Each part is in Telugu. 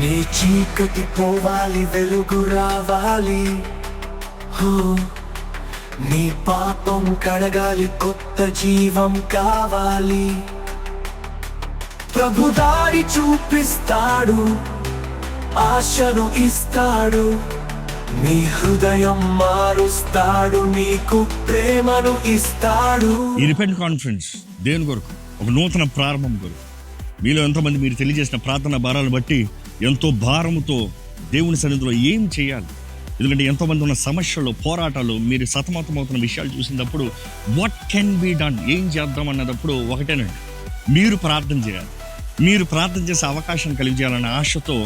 నీ చీకటి పోవాలి, వెలుగు రావాలి. నీ పాపం కడగాలి, కొత్త జీవం కావాలి. ప్రభు దారి చూపిస్తాడు, ఆశను ఇస్తాడు, నీ హృదయం మారుస్తాడు, నీకు ప్రేమను ఇస్తాడు. ఈ రిపెంట్ కాన్ఫరెన్స్ దేని కొరకు? ఒక నూతన ప్రారంభం కొరకు. మీలో ఎంతోమంది మీరు తెలియజేసిన ప్రార్థన భారాలను బట్టి ఎంతో భారముతో దేవుని సన్నిధిలో ఏం చేయాలి, ఎందుకంటే ఎంతోమంది ఉన్న సమస్యలు, పోరాటాలు, మీరు సతమతమవుతున్న విషయాలు చూసినప్పుడు వాట్ కెన్ బి డన్, ఏం చేద్దాం అన్నదప్పుడు ఒకటేనండి, మీరు ప్రార్థన చేయాలి. మీరు ప్రార్థన చేసే అవకాశం కలిగజేయాలన్న ఆశతో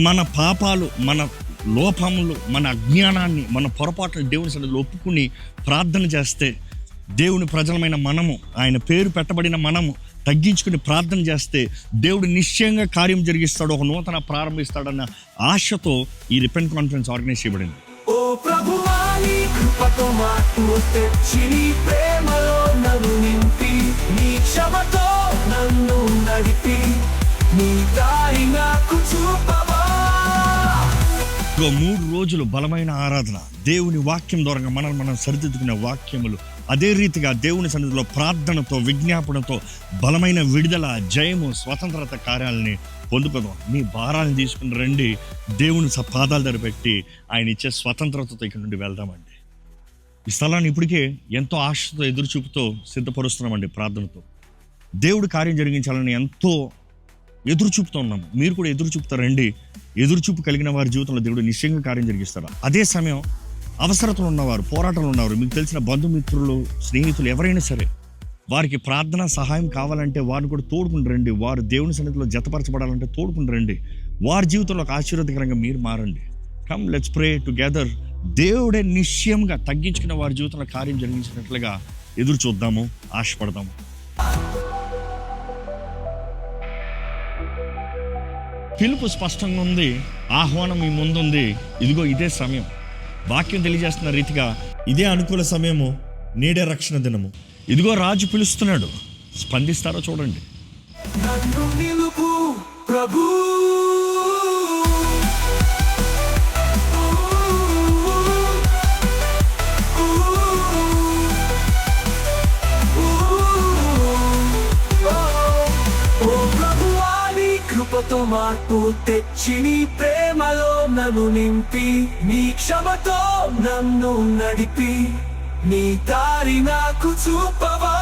మన పాపాలు, మన లోపములు, మన అజ్ఞానాన్ని, మన పొరపాట్లు దేవుని సన్నిధిలో ఒప్పుకుని ప్రార్థన చేస్తే, దేవుని ప్రజలమైన మనము, ఆయన పేరు పెట్టబడిన మనము తగ్గించుకుని ప్రార్థన చేస్తే దేవుడు నిశ్చయంగా కార్యం జరిగిస్తాడు, ఒక నూతన ప్రారంభిస్తాడన్న ఆశతో ఈ రిపెంట్ కాన్ఫరెన్స్ ఆర్గనైజ్ చేయబడింది. ఓ ప్రభువా, నీ కృపతో మార్పు తెచ్చి, నీ ప్రేమలో నన్ను నింపి, నీ క్షమతో నన్ను నడిపి, నీ దారి నాకు చూపవా. 3 రోజులు బలమైన ఆరాధన, దేవుని వాక్యం ద్వారా మనం సరిదిద్దుకునే వాక్యములు, అదే రీతిగా దేవుని సన్నిధిలో ప్రార్థనతో, విజ్ఞాపనతో బలమైన విడుదల, జయము, స్వతంత్రత కార్యాలని పొందుకుందాం. మీ భారాలను తీసుకుని రండి, దేవుని పాదాల దగ్గర పెట్టి ఆయన ఇచ్చే స్వతంత్రతతో ఇక్కడ నుండి వెళ్దామండి. ఈ స్థలాన్ని ఇప్పటికే ఎంతో ఆశతో, ఎదురుచూపుతో సిద్ధపరుస్తున్నామండి. ప్రార్థనతో దేవుడు కార్యం జరిగించాలని ఎంతో ఎదురుచూపుతూ ఉన్నాము. మీరు కూడా ఎదురుచూపుతారండి. ఎదురుచూపు కలిగిన వారి జీవితంలో దేవుడు నిశ్చయంగా కార్యం జరిగిస్తాడు. అదే సమయం అవసరతలు ఉన్నవారు, పోరాటాలు ఉన్నవారు, మీకు తెలిసిన బంధుమిత్రులు, స్నేహితులు ఎవరైనా సరే, వారికి ప్రార్థన సహాయం కావాలంటే వారిని కూడా తోడుకుని రండి. వారు దేవుని సన్నిధిలో జతపరచబడాలంటే తోడుకుని రండి. వారి జీవితంలో ఒక ఆశీర్వాదకరంగా మీరు మారండి. Come let's pray together. దేవుడే నిశ్చయంగా తగ్గించుకున్న వారి జీవితంలో కార్యం జరిగించినట్లుగా ఎదురు చూద్దాము, ఆశపడదాము. పిలుపు స్పష్టంగా ఉంది, ఆహ్వానం మీ ముందుంది. ఇదిగో ఇదే సమయం. వాక్యం తెలియజేస్తున్న రీతిగా ఇదే అనుకూల సమయము, నేడే రక్షణ దినము. ఇదిగో రాజు పిలుస్తున్నాడు, స్పందిస్తారో చూడండి. నన్ను నిలుపు ప్రభు, కృపతో మార్పు తెచ్చి, నీ ప్రేమలో నన్ను నింపి, నీ క్షమతో నన్ను నడిపి, నీ దారి నాకు చూపవా.